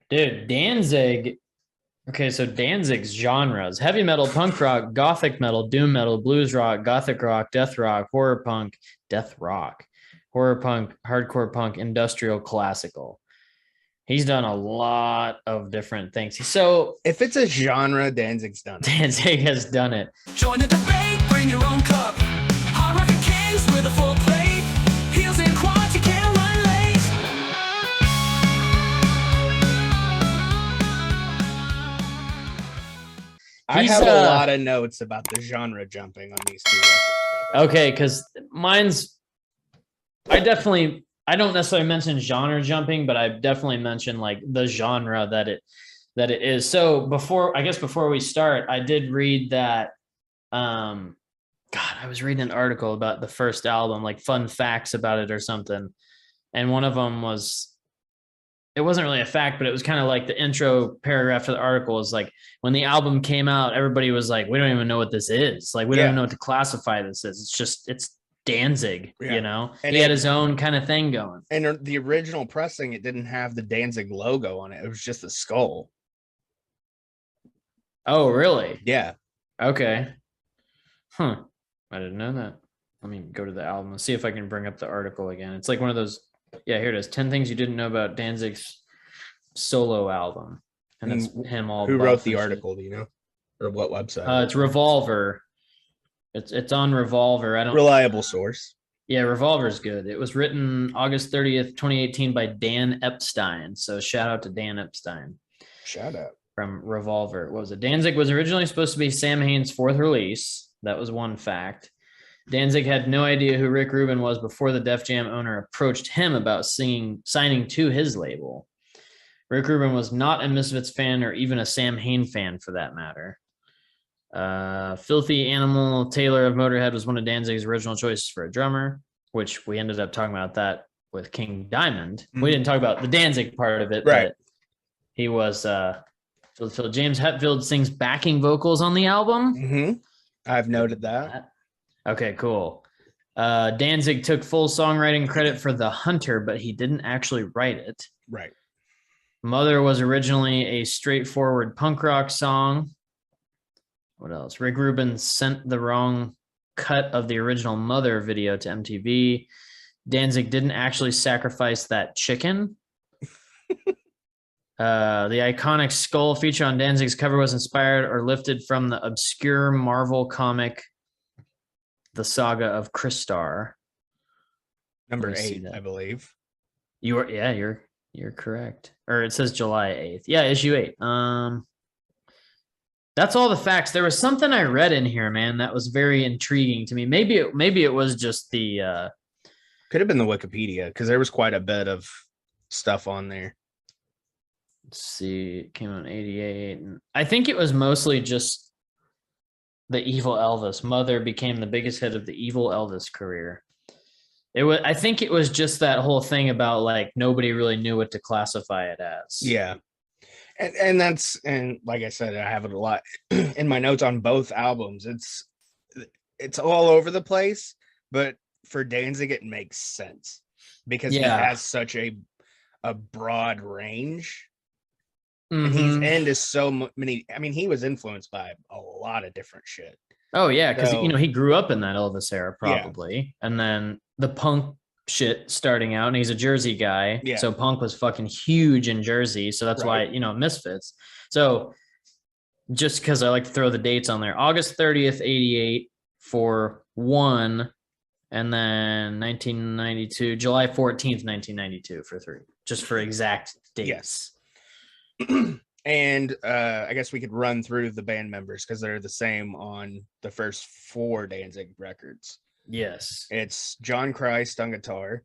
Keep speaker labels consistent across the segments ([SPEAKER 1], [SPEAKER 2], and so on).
[SPEAKER 1] Dude, Danzig. Okay, so Danzig's genres: heavy metal, punk rock, gothic metal, doom metal, blues rock, gothic rock, death rock, horror punk, hardcore punk, industrial, classical. He's done a lot of different things. So
[SPEAKER 2] If it's a genre, Danzig's done it.
[SPEAKER 1] Danzig has done it.
[SPEAKER 3] Join the debate, bring your own cup. Hard rockin' kings with a full plate. Heels and quads, you can't run late.
[SPEAKER 2] I
[SPEAKER 1] He's,
[SPEAKER 2] have a lot of notes about the genre jumping on these two records.
[SPEAKER 1] Okay, because I don't necessarily mention genre jumping, but I definitely mention like the genre that it is. So before we start, I did read that I was reading an article about the first album, like fun facts about it or something. And one of them was, it wasn't really a fact, but it was kind of like the intro paragraph to the article is like, when the album came out, everybody was like, we don't even know what this is. Like, we don't even know what to classify this as. It's Danzig, you know? And he had his own kind of thing going.
[SPEAKER 2] And the original pressing, it didn't have the Danzig logo on it. It was just a skull.
[SPEAKER 1] Oh, really?
[SPEAKER 2] Yeah.
[SPEAKER 1] Okay. Huh. I didn't know that. Let me go to the album and see if I can bring up the article again. It's like one of those. Yeah, here it is. 10 things you didn't know about Danzig's solo album. And it's him all.
[SPEAKER 2] Who wrote the article? Do you know? Or what website?
[SPEAKER 1] It's Revolver. It's on Revolver. I don't.
[SPEAKER 2] Reliable source.
[SPEAKER 1] Yeah, Revolver's good. It was written August 30th, 2018 by Dan Epstein. So shout out to Dan Epstein.
[SPEAKER 2] Shout out.
[SPEAKER 1] From Revolver. What was it? Danzig was originally supposed to be Sam Hain's fourth release. That was one fact. Danzig had no idea who Rick Rubin was before the Def Jam owner approached him about signing to his label. Rick Rubin was not a Misfits fan or even a Sam Hain fan for that matter. Filthy Animal Taylor of Motorhead was one of Danzig's original choices for a drummer, which we ended up talking about that with King Diamond. Mm-hmm. We didn't talk about the Danzig part of it, right? But he was James Hetfield sings backing vocals on the album.
[SPEAKER 2] Mm-hmm. I've noted that.
[SPEAKER 1] Okay, cool. Danzig took full songwriting credit for The Hunter, but he didn't actually write it.
[SPEAKER 2] Right.
[SPEAKER 1] Mother was originally a straightforward punk rock song. What else? Rick Rubin sent the wrong cut of the original Mother video to MTV. Danzig didn't actually sacrifice that chicken. The iconic skull feature on Danzig's cover was inspired or lifted from the obscure Marvel comic, The Saga of Crystar.
[SPEAKER 2] Number 8, I believe.
[SPEAKER 1] You're correct. Or it says July 8th. Yeah, issue 8. That's all the facts. There was something I read in here, man, that was very intriguing to me. Maybe it was just the
[SPEAKER 2] could have been the Wikipedia, because there was quite a bit of stuff on there.
[SPEAKER 1] Let's see, it came out in 88. And I think it was mostly just the Evil Elvis. Mother became the biggest hit of the Evil Elvis career. I think it was just that whole thing about like nobody really knew what to classify it as.
[SPEAKER 2] Yeah. And like I said, I have it a lot in my notes on both albums. It's all over the place, but for Danzig it makes sense because he has such a broad range. Mm-hmm. And he's into so many. I mean, he was influenced by a lot of different shit.
[SPEAKER 1] Oh yeah, because he grew up in that Elvis era probably, and then the punk shit starting out, and he's a Jersey guy, so punk was fucking huge in Jersey, so that's why Misfits. So just because I like to throw the dates on there, August 30th, 88 for 1, and then 1992, July 14th, 1992 for 3, just for exact dates.
[SPEAKER 2] Yes. And I guess we could run through the band members because they're the same on the first 4 Danzig records.
[SPEAKER 1] Yes.
[SPEAKER 2] It's John Christ on guitar,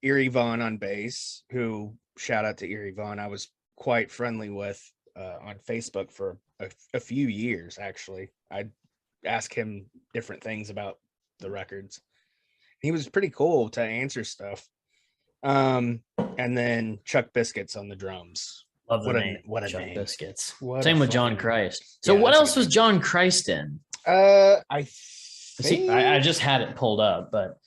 [SPEAKER 2] Eerie Von on bass, who, shout out to Eerie Von, I was quite friendly with on Facebook for a few years, actually. I'd ask him different things about the records. He was pretty cool to answer stuff. And then Chuck Biscuits on the drums.
[SPEAKER 1] Love the name.
[SPEAKER 2] What a
[SPEAKER 1] Chuck
[SPEAKER 2] name.
[SPEAKER 1] Biscuits. Same with John Christ. So
[SPEAKER 2] Yeah,
[SPEAKER 1] what
[SPEAKER 2] that's a
[SPEAKER 1] else
[SPEAKER 2] good
[SPEAKER 1] was John Christ in?
[SPEAKER 2] I
[SPEAKER 1] See, I just had it pulled up, but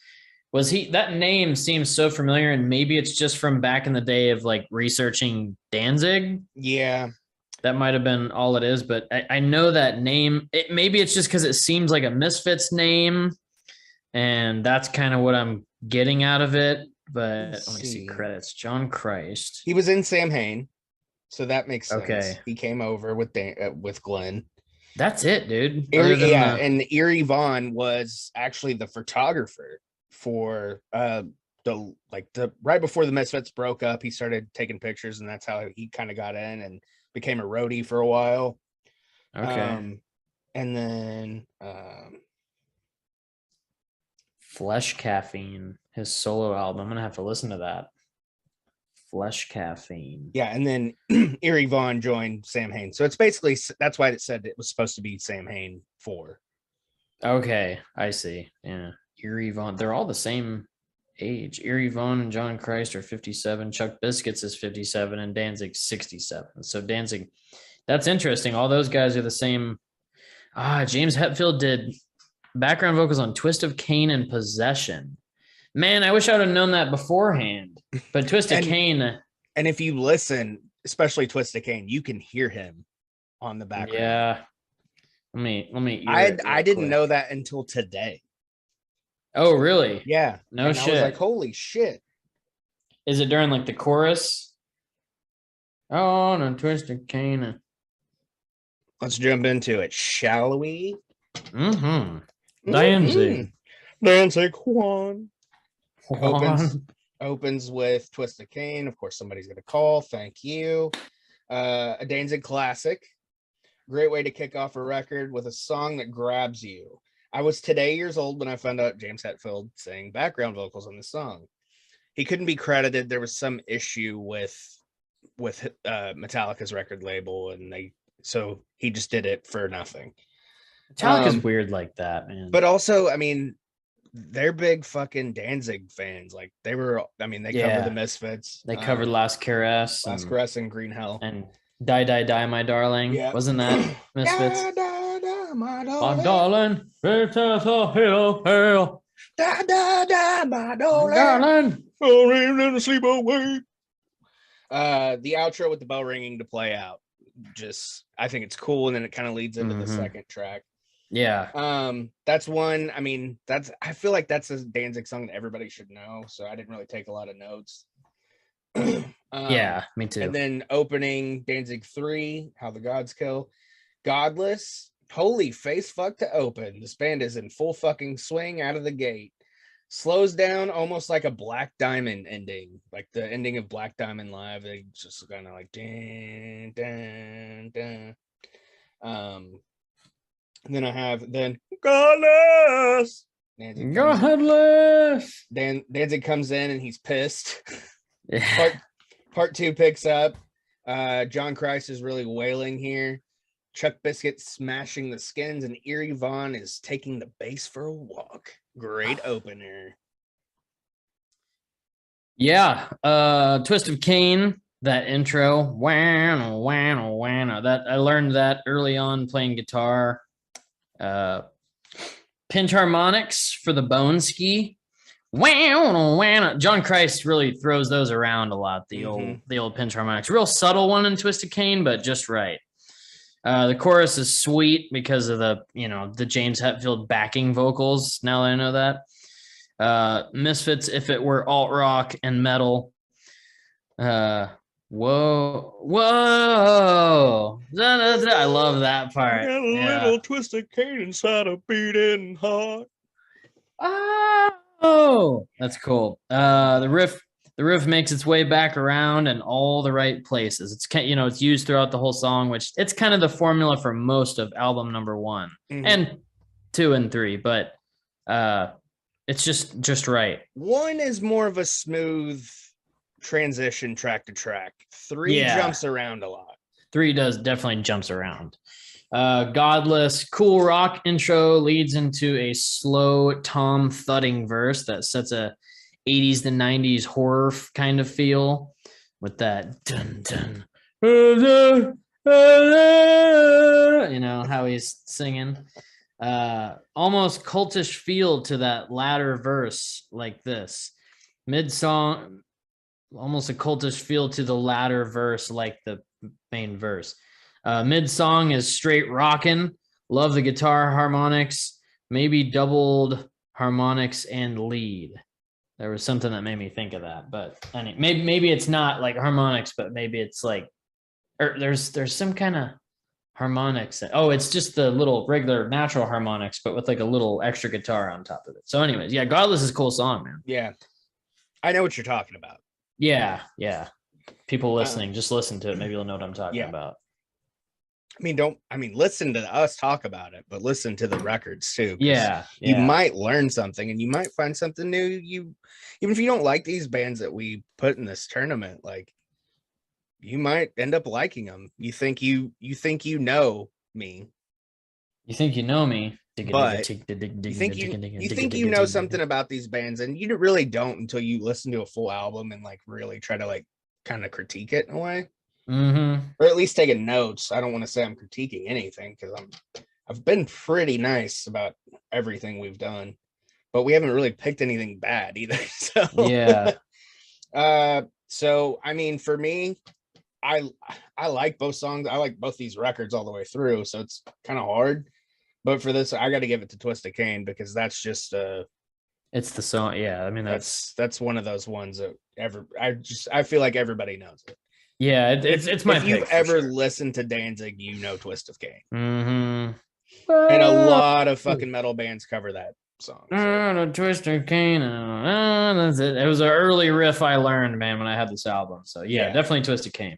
[SPEAKER 1] Was he, that name seems so familiar, and maybe it's just from back in the day of like researching Danzig.
[SPEAKER 2] Yeah.
[SPEAKER 1] That might have been all it is, but I know that name. Maybe it's just because it seems like a Misfits name, and that's kind of what I'm getting out of it. But let me see credits. John Christ.
[SPEAKER 2] He was in Samhain, so that makes sense.
[SPEAKER 1] Okay.
[SPEAKER 2] He came over with Glenn.
[SPEAKER 1] That's it, dude.
[SPEAKER 2] And Eerie Von was actually the photographer for the right before the Misfits broke up. He started taking pictures, and that's how he kind of got in and became a roadie for a while.
[SPEAKER 1] Okay.
[SPEAKER 2] And then
[SPEAKER 1] Flesh Caffeine, his solo album. I'm gonna have to listen to that. Flesh Caffeine.
[SPEAKER 2] Yeah, and then Eerie Von joined Samhain. So it's basically, that's why it said it was supposed to be Samhain 4.
[SPEAKER 1] Okay, I see. Yeah. Eerie Von. They're all the same age. Eerie Von and John Christ are 57. Chuck Biscuits is 57 and Danzig 67. So Danzig, that's interesting. All those guys are the same. James Hetfield did background vocals on Twist of Cain and Possession. Man, I wish I would have known that beforehand. But Twist of Cain.
[SPEAKER 2] And if you listen, especially Twist of Cain, you can hear him on the background.
[SPEAKER 1] Yeah. Let me.
[SPEAKER 2] I didn't know that until today.
[SPEAKER 1] Oh, really?
[SPEAKER 2] Yeah.
[SPEAKER 1] No shit.
[SPEAKER 2] I was like, holy shit.
[SPEAKER 1] Is it during like the chorus? Oh, no, Twist of Cain.
[SPEAKER 2] Let's jump into it, shall we?
[SPEAKER 1] Mm-hmm. Danzig.
[SPEAKER 2] Danzig Juan. Opens with Twist of Cain. Of course, somebody's going to call. Thank you. A Danzig classic. Great way to kick off a record with a song that grabs you. I was today years old when I found out James Hetfield sang background vocals on this song. He couldn't be credited. There was some issue with Metallica's record label, and so he just did it for nothing.
[SPEAKER 1] Metallica's weird like that, man.
[SPEAKER 2] But also, I mean, they're big fucking Danzig fans. Like they covered the Misfits.
[SPEAKER 1] They covered Last Caress
[SPEAKER 2] and Green Hell.
[SPEAKER 1] And Die, Die, Die, My Darling. Yeah. Wasn't that Misfits? Die, die, die, my darling. My darling. Hell.
[SPEAKER 2] Die, die, die, my darling. Oh, sleep away. The outro with the bell ringing to play out. I think it's cool, and then it kind of leads into the second track.
[SPEAKER 1] Yeah.
[SPEAKER 2] That's one. I mean, I feel like that's a Danzig song that everybody should know. So I didn't really take a lot of notes.
[SPEAKER 1] Yeah, me too.
[SPEAKER 2] And then opening Danzig 3, How the Gods Kill. Godless. Holy face fuck to open. This band is in full fucking swing out of the gate. Slows down almost like a Black Diamond ending, like the ending of Black Diamond Live. They just kind of like dun, dun, dun. And then I have Godless.
[SPEAKER 1] Godless.
[SPEAKER 2] Danzig comes in and he's pissed.
[SPEAKER 1] Yeah.
[SPEAKER 2] Part 2 picks up. John Christ is really wailing here. Chuck Biscuit smashing the skins, and Eerie Von is taking the bass for a walk. Great opener.
[SPEAKER 1] Yeah. Twist of Cain, that intro. That I learned that early on playing guitar. Pinch harmonics for the bone ski. John Christ really throws those around a lot. The old pinch harmonics, real subtle one in Twist of Cain, but just right. The chorus is sweet because of the James Hetfield backing vocals. Now that I know that. Misfits, if it were alt rock and metal. Whoa. I love that part.
[SPEAKER 2] Got a little Twist of Cain inside a beating heart.
[SPEAKER 1] Oh, that's cool. The riff makes its way back around in all the right places. It's used throughout the whole song, which it's kind of the formula for most of album number 1 and 2 and 3, but it's just right.
[SPEAKER 2] 1 is more of a smooth transition track to track. 3 jumps around a lot.
[SPEAKER 1] 3 definitely jumps around. Godless, cool rock intro leads into a slow tom thudding verse that sets a 80s to 90s horror kind of feel with that dun dun, how he's singing. Almost cultish feel to that latter verse, like this. Mid-song, almost a cultish feel to the latter verse, like the main verse. Mid-song is straight rockin'. Love the guitar harmonics, maybe doubled harmonics and lead. There was something that made me think of that, but maybe it's not like harmonics, but maybe it's like, or there's some kind of harmonics. Oh, it's just the little regular natural harmonics, but with like a little extra guitar on top of it. So anyways, yeah, Godless is a cool song, man.
[SPEAKER 2] Yeah. I know what you're talking about.
[SPEAKER 1] Yeah. People listening, just listen to it. Maybe you'll know what I'm talking about.
[SPEAKER 2] Listen to us talk about it, but listen to the records too.
[SPEAKER 1] Yeah.
[SPEAKER 2] You might learn something and you might find something new. Even if you don't like these bands that we put in this tournament, like you might end up liking them. You think you know me.
[SPEAKER 1] You think you know me.
[SPEAKER 2] But you think you know something about these bands, and you really don't until you listen to a full album and like really try to like kind of critique it in a way, or at least taking notes. I don't want to say I'm critiquing anything because I've been pretty nice about everything we've done, but we haven't really picked anything bad either. So
[SPEAKER 1] yeah.
[SPEAKER 2] So I mean, for me, I like both songs. I like both these records all the way through, so it's kind of hard. But for this, I got to give it to Twisted Cane because that's just
[SPEAKER 1] it's the song. Yeah, I mean that's
[SPEAKER 2] one of those ones that I feel like everybody knows it.
[SPEAKER 1] Yeah, it's my.
[SPEAKER 2] If you've ever listened to Danzig, you know Twisted Cane.
[SPEAKER 1] Mm-hmm.
[SPEAKER 2] And a lot of fucking metal bands cover that song.
[SPEAKER 1] So. Twisted Cane. That's it. It was an early riff I learned, man, when I had this album. So yeah, definitely Twisted Cane.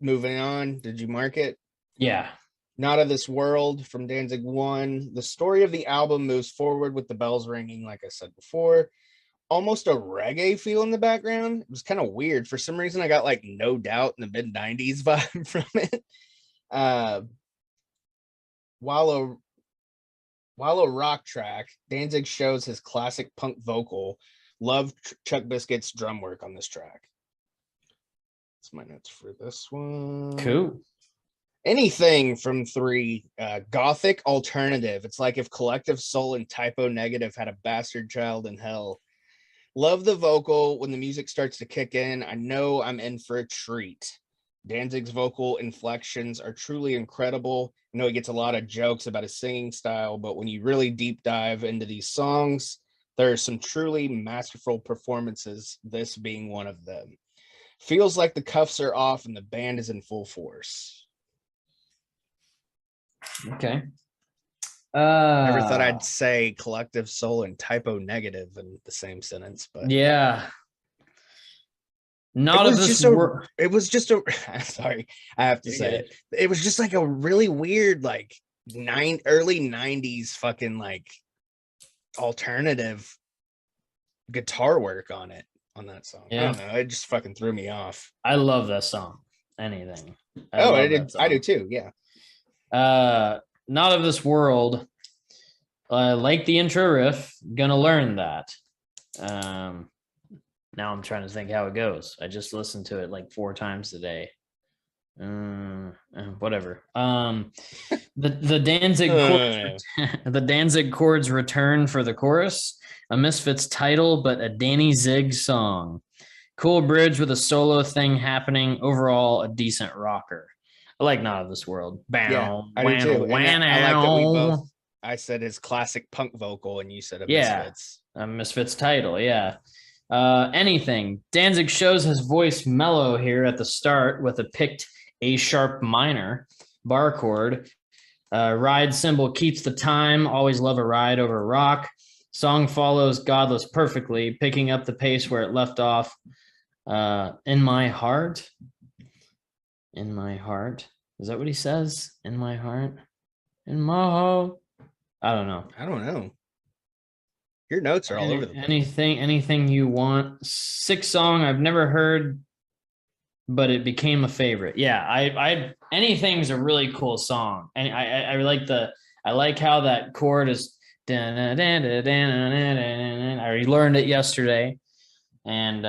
[SPEAKER 2] Moving on. Did you mark it?
[SPEAKER 1] Yeah.
[SPEAKER 2] Not of This World from Danzig 1. The story of the album moves forward with the bells ringing, like I said before. Almost a reggae feel in the background. It was kind of weird. For some reason, I got like No Doubt in the mid-90s vibe from it. While a rock track, Danzig shows his classic punk vocal. Love Chuck Biscuit's drum work on this track. That's my notes for this one.
[SPEAKER 1] Cool.
[SPEAKER 2] Anything from 3, gothic alternative. It's like if Collective Soul and Typo Negative had a bastard child in hell. Love the vocal. When the music starts to kick in, I know I'm in for a treat. Danzig's vocal inflections are truly incredible. I know he gets a lot of jokes about his singing style, but when you really deep dive into these songs, there are some truly masterful performances, this being one of them. Feels like the cuffs are off and the band is in full force.
[SPEAKER 1] Okay.
[SPEAKER 2] Never thought I'd say Collective Soul and Typo Negative in the same sentence, but
[SPEAKER 1] yeah. Not of this world.
[SPEAKER 2] It was just a sorry, I have to say it. It was just like a really weird, like early 90s fucking like alternative guitar work on that song. Yeah. I don't know. It just fucking threw me off.
[SPEAKER 1] I love that song. Anything.
[SPEAKER 2] I do too. Yeah.
[SPEAKER 1] Not of This World. Like the intro riff, gonna learn that. Now I'm trying to think how it goes. I just listened to it like 4 times today. Whatever. The Danzig chords, the Danzig chords return for the chorus. A Misfits title, but a Danny Zig song. Cool bridge with a solo thing happening. Overall, a decent rocker. I like Not of This World.
[SPEAKER 2] Yeah, I do too. I like that we both. I said his classic punk vocal, and you said a Misfits.
[SPEAKER 1] A Misfits title. Yeah. Anything. Danzig shows his voice mellow here at the start with a picked A sharp minor bar chord. Ride cymbal keeps the time. Always love a ride over rock. Song follows Godless perfectly, picking up the pace where it left off. In my heart. In my heart. Is that what he says? In my heart. In my heart. I don't know.
[SPEAKER 2] Your notes are all over the place.
[SPEAKER 1] Anything you want. 6 song I've never heard, but it became a favorite. Yeah, I Anything's a really cool song. And I like how that chord is. I learned it yesterday. And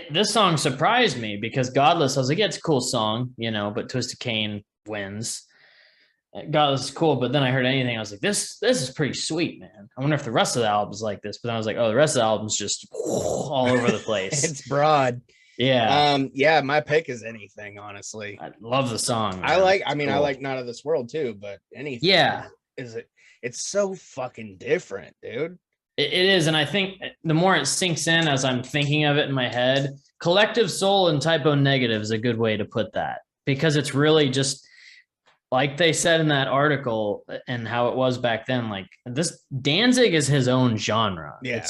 [SPEAKER 1] this song surprised me because Godless, I was like, yeah, it's a cool song, but Twisted Cane wins. God, this is cool. But then I heard anything, I was like, this is pretty sweet, man. I wonder if the rest of the album is like this. But then I was like, oh, the rest of the album's just all over the place.
[SPEAKER 2] It's broad.
[SPEAKER 1] Yeah.
[SPEAKER 2] Yeah, my pick is Anything, honestly.
[SPEAKER 1] I love the song. Man.
[SPEAKER 2] I like Not of This World too, but Anything it's so fucking different, dude.
[SPEAKER 1] It is, and I think the more it sinks in as I'm thinking of it in my head, Collective Soul and Typo Negative is a good way to put that, because it's really just like they said in that article and how it was back then. Like, this Danzig is his own genre.
[SPEAKER 2] Yeah.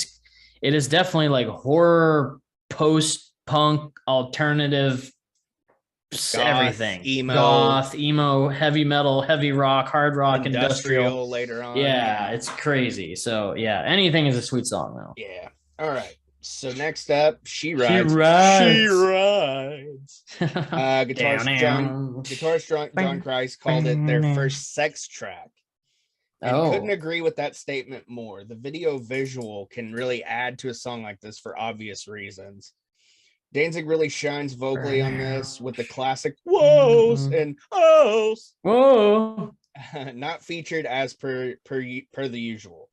[SPEAKER 1] It is definitely like horror, post-punk, alternative, goth, everything. Goth, emo, heavy metal, heavy rock, hard rock, industrial
[SPEAKER 2] later on.
[SPEAKER 1] Yeah, it's crazy. So yeah, Anything is a sweet song though.
[SPEAKER 2] Yeah. All right. So next up, She Rides. Guitarist John Christ called it their first sex track. And couldn't agree with that statement more. The video visual can really add to a song like this for obvious reasons. Danzig really shines vocally on this with the classic whoas and ohs.
[SPEAKER 1] Whoa.
[SPEAKER 2] Not featured as per the usual.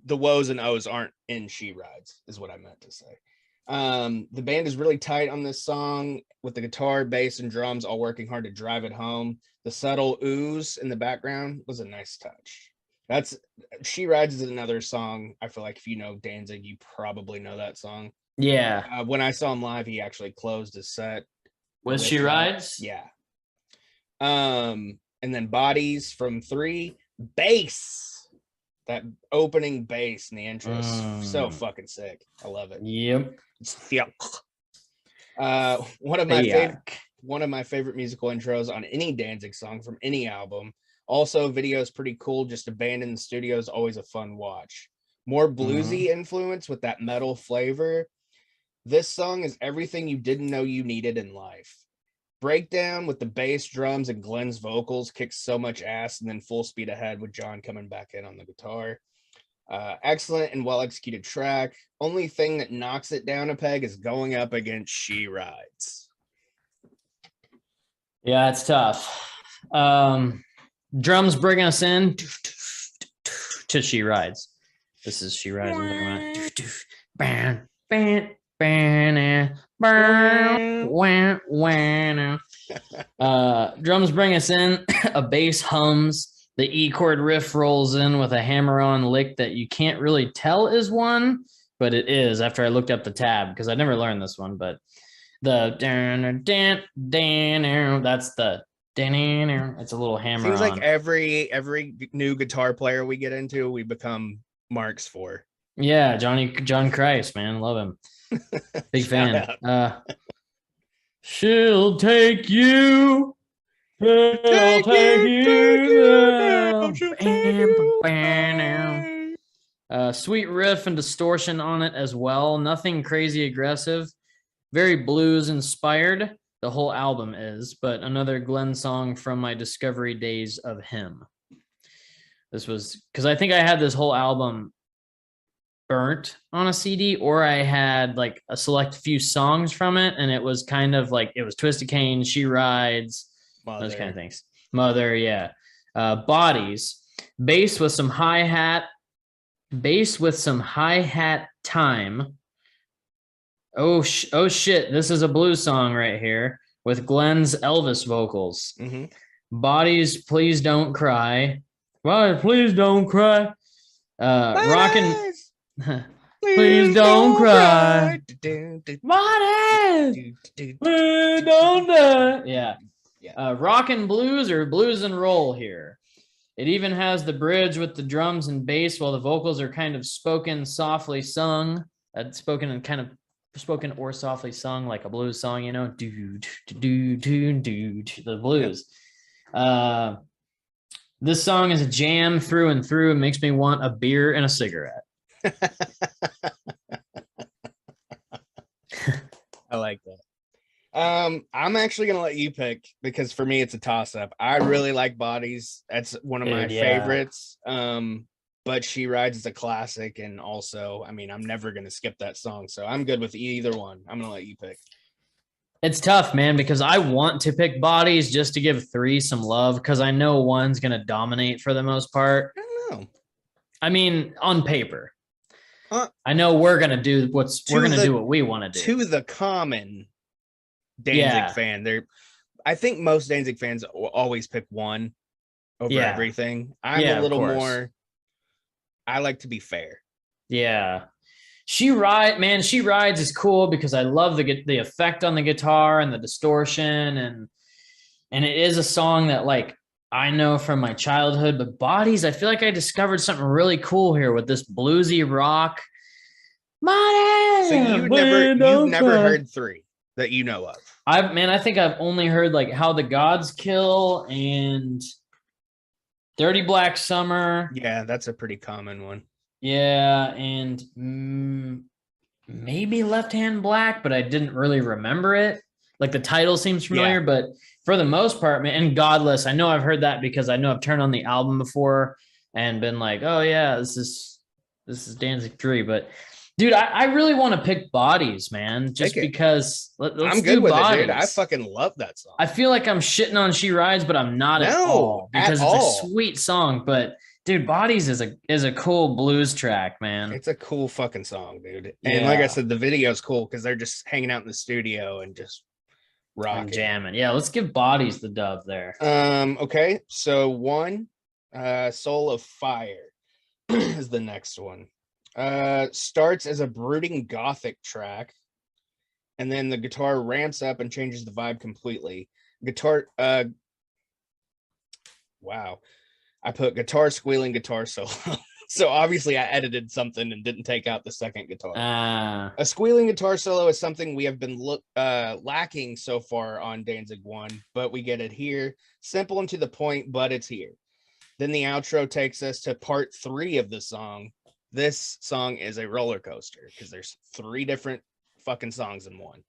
[SPEAKER 2] The woes and ohs aren't in She Rides, is what I meant to say. The band is really tight on this song, with the guitar, bass, and drums all working hard to drive it home. The subtle ooze in the background was a nice touch. She Rides is another song. I feel like if you know Danzig, you probably know that song.
[SPEAKER 1] Yeah.
[SPEAKER 2] When I saw him live, he actually closed his set
[SPEAKER 1] with She Rides.
[SPEAKER 2] Yeah. And then Bodies from 3, bass. That opening bass in the intro is so fucking sick. I love it.
[SPEAKER 1] Yep.
[SPEAKER 2] One of my favorite musical intros on any Danzig song from any album. Also, video is pretty cool. Just a band in the studio is always a fun watch. More bluesy influence with that metal flavor. This song is everything you didn't know you needed in life. Breakdown with the bass, drums, and Glenn's vocals kicks so much ass, and then full speed ahead with John coming back in on the guitar. Excellent and well-executed track. Only thing that knocks it down a peg is going up against She Rides.
[SPEAKER 1] Yeah, it's tough. Drums bring us in to She Rides. This is She Rides. Drums bring us in, a bass hums, the E chord riff rolls in with a hammer-on lick that you can't really tell is one, but it is after I looked up the tab, because I never learned this one, but the that's the it's a little hammer.
[SPEAKER 2] Seems like every new guitar player we get into, we become marks for.
[SPEAKER 1] Yeah, John Christ, man, love him. Big fan. She'll take you. She'll take you. Sweet riff and distortion on it as well. Nothing crazy aggressive. Very blues inspired. The whole album is, but another Glenn song from my discovery days of him. This was because I think I had this whole album burnt on a CD, or I had like a select few songs from it, and it was kind of like it was Twisted Cane, She Rides, those kind of things. Mother, yeah. Bodies, bass with some hi-hat time. Oh shit, this is a blues song right here with Glenn's Elvis vocals. Bodies, Please Don't Cry. Well, please don't cry. Rockin'. Please don't cry. Bodies, please don't die. Yeah. Rockin' blues or blues and roll here. It even has the bridge with the drums and bass while the vocals are kind of spoken softly sung. Spoken or softly sung like a blues song, you know, the blues. This song is a jam through and through. It makes me want a beer and a cigarette.
[SPEAKER 2] I like that. I'm actually gonna let you pick, because for me it's a toss-up. I really like Bodies. That's one of my favorites. But She Rides is a classic, and also, I mean, I'm never gonna skip that song, so I'm good with either one. I'm gonna let you pick.
[SPEAKER 1] It's tough, man, because I want to pick bodies just to give 3 some love because I know one's going to dominate for the most part.
[SPEAKER 2] I don't know.
[SPEAKER 1] I mean, on paper.
[SPEAKER 2] Uh,
[SPEAKER 1] I know we're going to do what we want to do.
[SPEAKER 2] To the common Danzig fan, I think most Danzig fans will always pick one over everything. I'm a little more, I like to be fair.
[SPEAKER 1] Yeah. She Rides is cool because I love the effect on the guitar and the distortion, and it is a song that like I know from my childhood. But Bodies, I feel like I discovered something really cool here with this bluesy rock.
[SPEAKER 2] So you've never heard 3 that you know of?
[SPEAKER 1] I think I've only heard like How the Gods Kill and Dirty Black Summer.
[SPEAKER 2] Yeah, that's a pretty common one.
[SPEAKER 1] Yeah, and maybe Left Hand Black, but I didn't really remember it. Like the title seems familiar, but for the most part, man, and Godless, I know I've heard that because I know I've turned on the album before and been like, oh yeah, this is Danzig 3. But dude, I really want to pick Bodies, man, just because
[SPEAKER 2] I'm good with Bodies. It, dude. I fucking love that song.
[SPEAKER 1] I feel like I'm shitting on She Rides, but I'm not at all because it's a sweet song, but dude, Bodies is a cool blues track, man.
[SPEAKER 2] It's a cool fucking song, dude. And like I said, the video's cool because they're just hanging out in the studio and just rocking, and
[SPEAKER 1] jamming. Yeah, let's give Bodies the dub there.
[SPEAKER 2] Okay, so 1, Soul of Fire is the next one. Starts as a brooding gothic track, and then the guitar ramps up and changes the vibe completely. Wow. I put guitar squealing guitar solo. So obviously I edited something and didn't take out the second guitar. A squealing guitar solo is something we have been lacking so far on Danzig 1, but we get it here. Simple and to the point, but it's here. Then the outro takes us to part 3 of the song. This song is a roller coaster because there's 3 different fucking songs in one.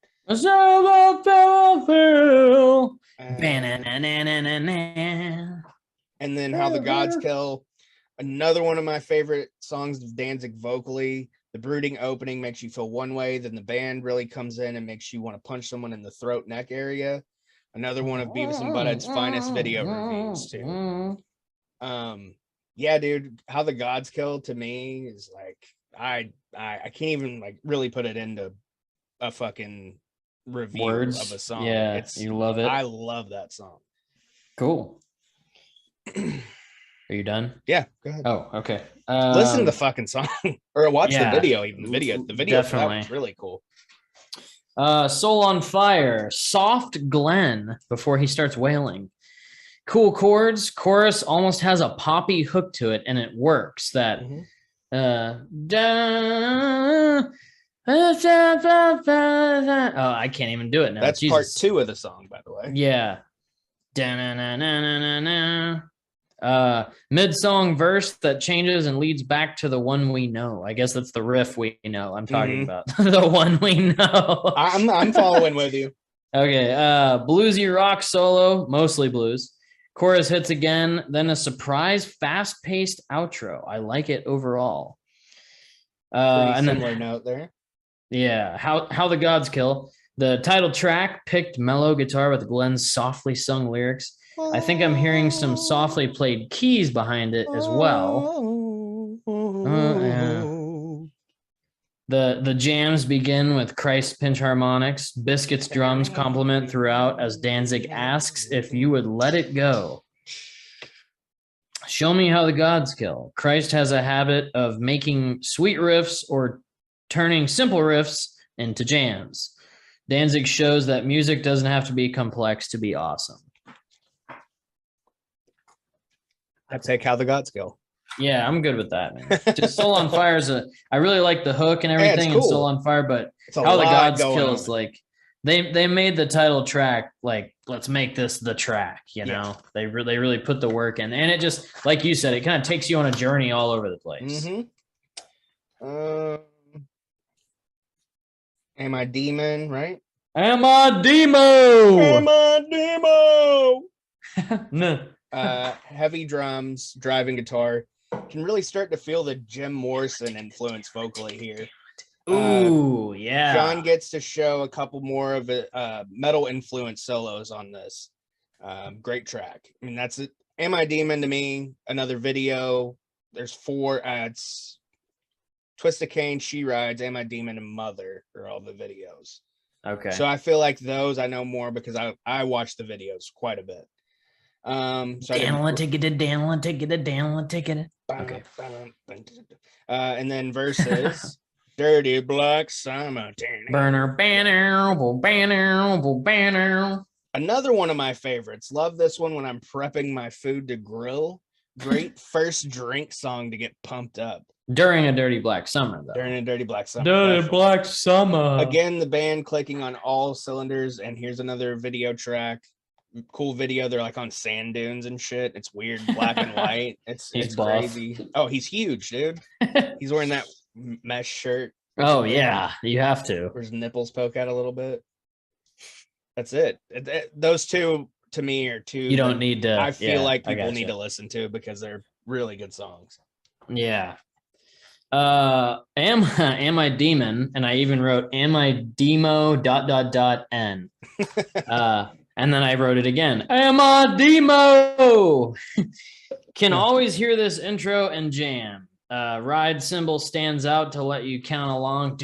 [SPEAKER 2] And then How the Gods Kill, another one of my favorite songs of Danzig vocally. The brooding opening makes you feel one way, then the band really comes in and makes you want to punch someone in the throat neck area. Another one of Beavis and Butthead's finest video reviews too. Yeah, dude, How the Gods Kill to me is like I can't even like really put it into a fucking review of a song.
[SPEAKER 1] Yeah, you love it.
[SPEAKER 2] I love that song.
[SPEAKER 1] Cool. Are you done?
[SPEAKER 2] Yeah, go ahead.
[SPEAKER 1] Oh, okay.
[SPEAKER 2] Listen to the fucking song or watch the video. Even the video definitely. For that was really cool.
[SPEAKER 1] Soul on Fire, soft Glenn before he starts wailing. Cool chords. Chorus almost has a poppy hook to it, and it works. That oh, I can't even do it now.
[SPEAKER 2] That's Jesus. Part 2 of the song, by the way.
[SPEAKER 1] Yeah. Mid-song verse that changes and leads back to the one we know. I guess that's the riff we know. I'm talking about the one we know.
[SPEAKER 2] I'm following with you.
[SPEAKER 1] Okay. Bluesy rock solo, mostly blues. Chorus hits again, then a surprise, fast-paced outro. I like it overall.
[SPEAKER 2] And similar note there.
[SPEAKER 1] Yeah. How the Gods Kill. The title track picked mellow guitar with Glenn's softly sung lyrics. I think I'm hearing some softly played keys behind it as well. Yeah. The jams begin with Christ pinch harmonics. Biscuit's drums complement throughout as Danzig asks if you would let it go. Show me how the gods kill. Christ has a habit of making sweet riffs or turning simple riffs into jams. Danzig shows that music doesn't have to be complex to be awesome.
[SPEAKER 2] I take How the Gods Kill.
[SPEAKER 1] Yeah, I'm good with that, man. Just Soul on Fire is I really like the hook and everything, cool. And Soul on Fire, but How the Gods Kill is like they made the title track like, let's make this the track, you know. They really put the work in, and it just, like you said, it kind of takes you on a journey all over the place.
[SPEAKER 2] Am I Demon, right?
[SPEAKER 1] Am I Demo?
[SPEAKER 2] Am I Demo?
[SPEAKER 1] No.
[SPEAKER 2] Heavy drums, driving guitar. Can really start to feel the Jim Morrison influence vocally here.
[SPEAKER 1] Ooh, yeah.
[SPEAKER 2] John gets to show a couple more of it, metal influence solos on this. Great track. I mean, that's it. Am I Demon to me? Another video. There's 4 ads. Twist of Cain, She Rides, Am I Demon, and Mother are all the videos.
[SPEAKER 1] Okay.
[SPEAKER 2] So I feel like those I know more because I watch the videos quite a bit. So
[SPEAKER 1] take it. Okay.
[SPEAKER 2] And then versus Dirty Black Summer.
[SPEAKER 1] Banner.
[SPEAKER 2] Another one of my favorites. Love this one when I'm prepping my food to grill. Great first drink song to get pumped up.
[SPEAKER 1] During a Dirty Black Summer, though.
[SPEAKER 2] During a Dirty Black Summer.
[SPEAKER 1] Dirty Black Summer.
[SPEAKER 2] Again, the band clicking on all cylinders. And here's another video track. Cool video. They're like on sand dunes and shit. It's weird, black and white. It's crazy. Oh, he's huge, dude. He's wearing that mesh shirt.
[SPEAKER 1] Oh yeah, you have to.
[SPEAKER 2] Where his nipples poke out a little bit. That's it. Those two to me are two.
[SPEAKER 1] You don't need to.
[SPEAKER 2] I feel like people need to listen to because they're really good songs.
[SPEAKER 1] Yeah. Am I Demon? And I even wrote Am I Demo ... N. And then I wrote it again. Am I Demo? Can always hear this intro and jam. Ride cymbal stands out to let you count along.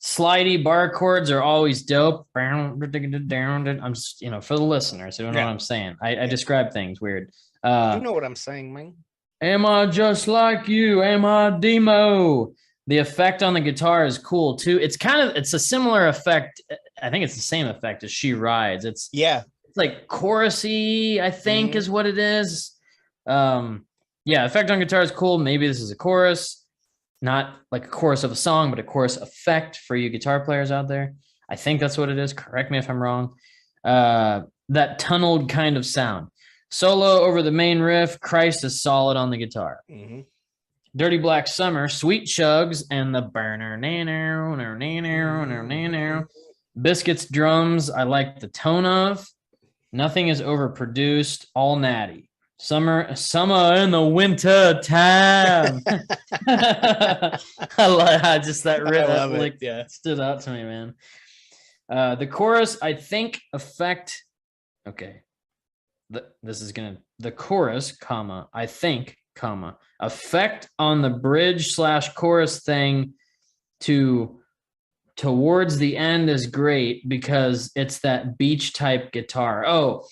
[SPEAKER 1] Slidey bar chords are always dope. I'm just, for the listeners who don't know what I'm saying. I describe things weird.
[SPEAKER 2] You know what I'm saying, man.
[SPEAKER 1] Am I just like you? Am I Demo? The effect on the guitar is cool too. It's a similar effect. I think it's the same effect as She Rides. It's like chorusy, I think is what it is. Effect on guitar is cool. Maybe this is a chorus, not like a chorus of a song, but a chorus effect for you guitar players out there. I think that's what it is. Correct me if I'm wrong. That tunneled kind of sound. Solo over the main riff. Christ is solid on the guitar.
[SPEAKER 2] Mm-hmm.
[SPEAKER 1] Dirty Black Summer, Sweet Chugs, and the burner. Biscuits drums, I like the tone of. Nothing is overproduced, all natty. Summer in the winter time. I love just that riff stood out to me, man. The chorus, I think, effect. Okay, the chorus, comma, I think, comma, effect on the bridge / chorus thing towards the end is great because it's that beach type guitar. Oh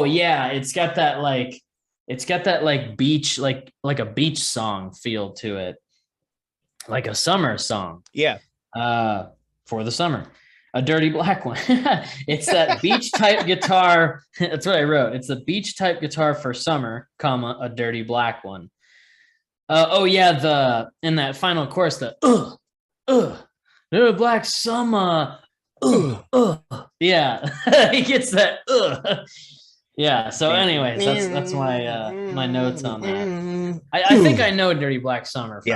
[SPEAKER 1] yeah, it's got that beach, like a beach song feel to it, like a summer song.
[SPEAKER 2] Yeah.
[SPEAKER 1] For the summer. A dirty black one. It's that beach type guitar. That's what I wrote. It's the beach type guitar for summer, comma, a dirty black one. In that final chorus, the black summer. Yeah. He gets that. Yeah. So anyways, that's my my notes on that. I think I know Dirty Black Summer from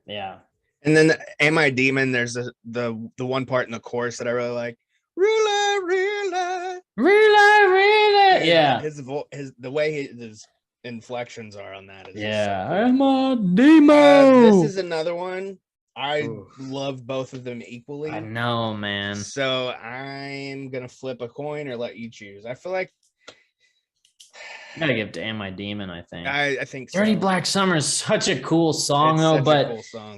[SPEAKER 1] yeah.
[SPEAKER 2] And then Am I Demon? There's the one part in the chorus that I really like. Really.
[SPEAKER 1] Yeah.
[SPEAKER 2] The way his inflections are on that is
[SPEAKER 1] Am I Demon?
[SPEAKER 2] This is another one. I love both of them equally.
[SPEAKER 1] I know, man.
[SPEAKER 2] So I'm gonna flip a coin or let you choose. I feel like
[SPEAKER 1] I gotta give it to Am I Demon, I think.
[SPEAKER 2] I think so.
[SPEAKER 1] Dirty Black Summer is such a cool song,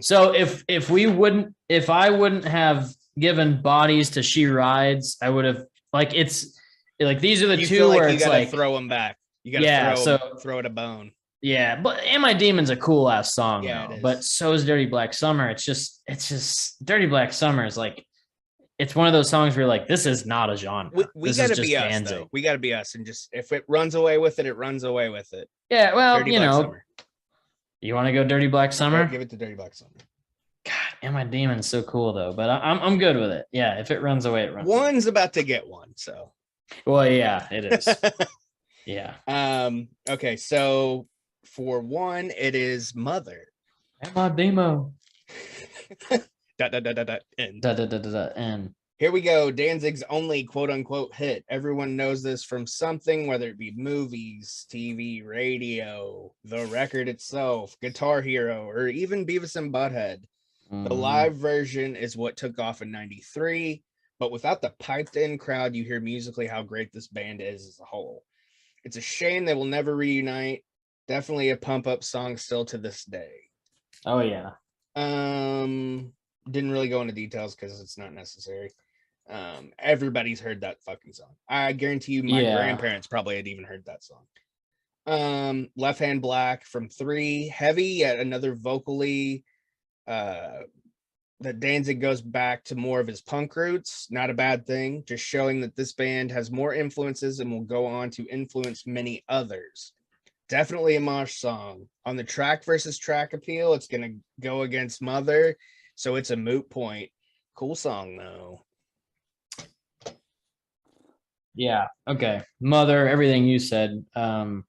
[SPEAKER 1] so if I wouldn't have given bodies to She Rides, I would have these are the two where
[SPEAKER 2] you
[SPEAKER 1] it's
[SPEAKER 2] gotta throw them back. You gotta throw it a bone.
[SPEAKER 1] Yeah, but Am I Demon's a cool ass song, but so is Dirty Black Summer. It's just Dirty Black Summer is like, it's one of those songs where you're like, this is not a genre.
[SPEAKER 2] We gotta be us, Danzig. Though. We gotta be us, and just if it runs away with it, it runs away with it.
[SPEAKER 1] Yeah, well, Summer. You want to go Dirty Black Summer?
[SPEAKER 2] Give it to Dirty Black Summer.
[SPEAKER 1] God, Am I Demon is so cool though, but I'm good with it. Yeah, if it runs away, it runs.
[SPEAKER 2] One's about to get one, so.
[SPEAKER 1] Well, yeah, it is. Yeah.
[SPEAKER 2] Okay, so for one, it is Mother.
[SPEAKER 1] Am I Demo?
[SPEAKER 2] N.
[SPEAKER 1] N.
[SPEAKER 2] Here we go. Danzig's only quote unquote hit. Everyone knows this from something, whether it be movies, TV, radio, the record itself, Guitar Hero, or even Beavis and Butthead. The live version is what took off in 93, but without the piped in crowd, you hear musically how great this band is as a whole. It's a shame they will never reunite. Definitely a pump up song still to this day.
[SPEAKER 1] Oh yeah.
[SPEAKER 2] Didn't really go into details because it's not necessary. Everybody's heard that fucking song. I guarantee you my grandparents probably had even heard that song. Left Hand Black from 3, heavy yet another vocally that Danzig goes back to more of his punk roots. Not a bad thing, just showing that this band has more influences and will go on to influence many others. Definitely a mosh song. On the track versus track appeal, it's gonna go against Mother, so it's a moot point. Cool song though.
[SPEAKER 1] Yeah. Okay. Mother, everything you said.
[SPEAKER 2] Everything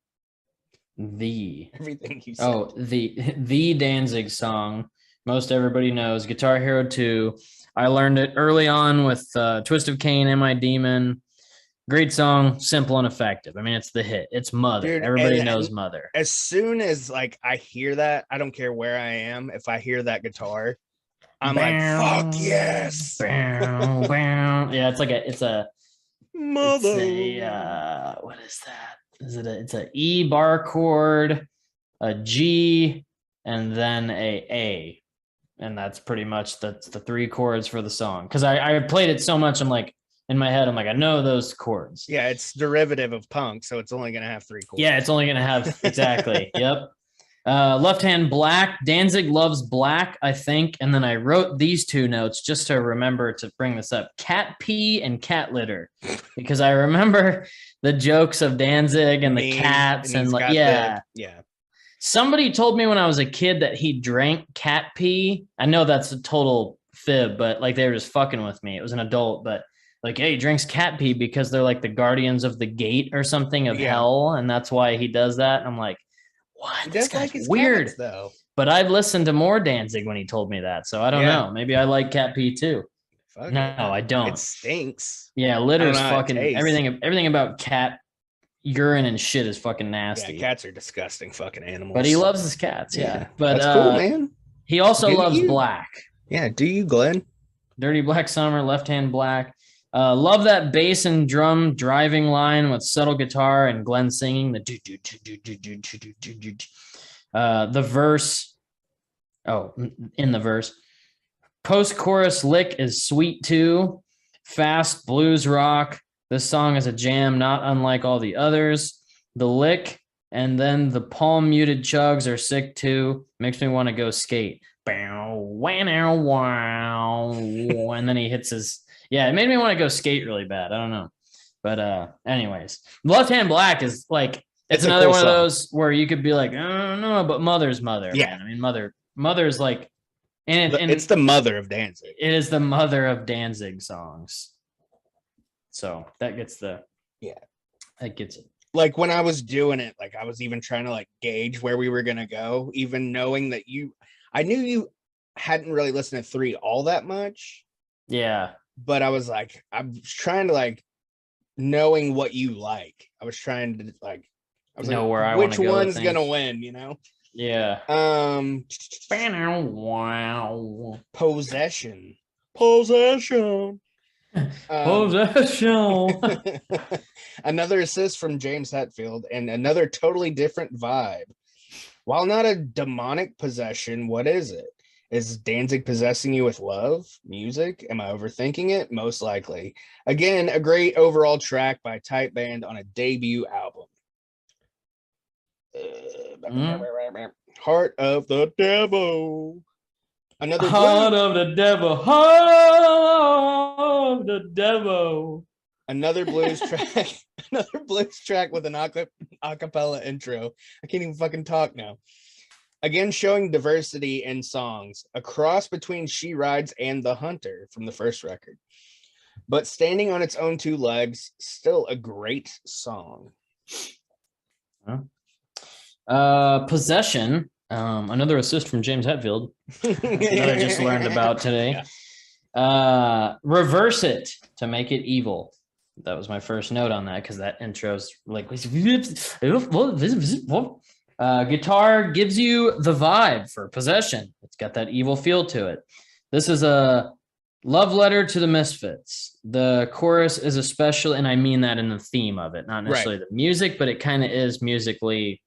[SPEAKER 2] you said.
[SPEAKER 1] Oh, the Danzig song. Most everybody knows. Guitar Hero 2. I learned it early on with Twist of Cain, Am I Demon. Great song, simple and effective. I mean, it's the hit. It's Mother. Dude, everybody knows Mother.
[SPEAKER 2] As soon as like I hear that, I don't care where I am. If I hear that guitar, I'm like, fuck yes.
[SPEAKER 1] Yeah, it's a
[SPEAKER 2] Mother.
[SPEAKER 1] What is that? It's a E bar chord, a G, and then a. And that's pretty much the 3 chords for the song. Because I played it so much, I'm like, in my head, I'm like, I know those chords.
[SPEAKER 2] Yeah, it's derivative of punk, so it's only going to have 3 chords.
[SPEAKER 1] Yeah, it's only going to have, exactly. Yep. Left Hand Black. Danzig loves black, I think. And then I wrote these 2 notes just to remember to bring this up. Cat pee and cat litter. Because I remember the jokes of Danzig and the cats and like, yeah. Somebody told me when I was a kid that he drank cat pee. I know that's a total fib, but like they were just fucking with me. It was an adult, but like, hey, he drinks cat pee because they're like the guardians of the gate or something of hell, and that's why he does that. And I'm like, what? This guy's like weird, cats, though. But I've listened to more Danzig when he told me that, so I don't know. Maybe I like cat pee too.
[SPEAKER 2] Fuck
[SPEAKER 1] no, I don't.
[SPEAKER 2] It stinks.
[SPEAKER 1] Yeah, litter's fucking everything about cat urine and shit is fucking nasty.
[SPEAKER 2] Yeah, cats are disgusting fucking animals.
[SPEAKER 1] But he loves his cats. Yeah. But
[SPEAKER 2] that's cool, man.
[SPEAKER 1] He also loves black.
[SPEAKER 2] Yeah, do you, Glenn?
[SPEAKER 1] Dirty Black Summer, Left Hand Black. Love that bass and drum driving line with subtle guitar and Glenn singing the verse. Oh, in the verse. Post-chorus lick is sweet too. Fast blues rock. This song is a jam, not unlike all the others. The lick and then the palm muted chugs are sick too. Makes me want to go skate. And then he hits his. Yeah, it made me want to go skate really bad. I don't know. But anyways, Left Hand Black is like, it's another cool one of those where you could be like, I don't know, but Mother's Mother.
[SPEAKER 2] Yeah.
[SPEAKER 1] Man. I mean, Mother's like, and
[SPEAKER 2] it's the mother of Danzig.
[SPEAKER 1] It is the mother of Danzig songs. So that gets that gets it.
[SPEAKER 2] Like when I was doing it, like I was even trying to like gauge where we were going to go, even knowing that I knew you hadn't really listened to 3 all that much.
[SPEAKER 1] Yeah.
[SPEAKER 2] But I was like, I'm trying to like knowing what you like. I was trying to like, I was
[SPEAKER 1] know
[SPEAKER 2] like,
[SPEAKER 1] where I want to go.
[SPEAKER 2] Which one's gonna win? You know?
[SPEAKER 1] Yeah.
[SPEAKER 2] Possession. Another assist from James Hetfield and another totally different vibe. While not a demonic possession, what is it? Is Danzig possessing you with love? Music? Am I overthinking it? Most likely. Again, a great overall track by Type Band on a debut album. Heart of the Devil. Another
[SPEAKER 1] Heart of the Devil. Heart of the Devil.
[SPEAKER 2] Another blues track. Another blues track with an acapella intro. I can't even fucking talk now. Again, showing diversity in songs, a cross between She Rides and The Hunter from the first record. But standing on its own 2 legs, still a great song.
[SPEAKER 1] Possession, another assist from James Hetfield, that I just learned about today. Reverse it to make it evil. That was my first note on that because that intro's like guitar gives you the vibe for Possession. It's got that evil feel to it. This is a love letter to the Misfits. The chorus is especially, and I mean that in the theme of it, not necessarily the music, but it kind of is musically.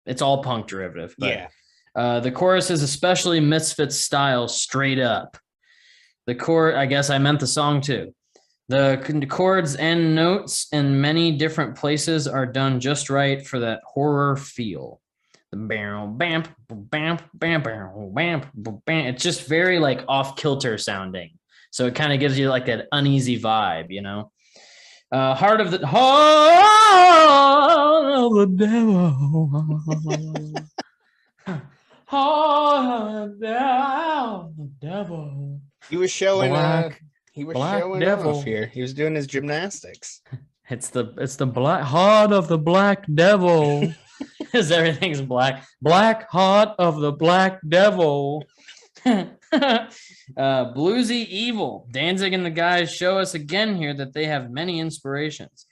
[SPEAKER 1] It's all punk derivative. But, the chorus is especially Misfits style, straight up. The chord, I guess I meant the song too. The chords and notes in many different places are done just right for that horror feel. The bam, bam, bam, bam, bam, bam, bam. It's just very like off kilter sounding. So it kind of gives you like that uneasy vibe, you know. Heart of the devil. Heart of the devil.
[SPEAKER 2] He was showing
[SPEAKER 1] Black devil
[SPEAKER 2] off here. He was doing his gymnastics.
[SPEAKER 1] It's the black heart of the black devil. Because everything's black. Black heart of the black devil. Bluesy evil. Danzig and the guys show us again here that they have many inspirations.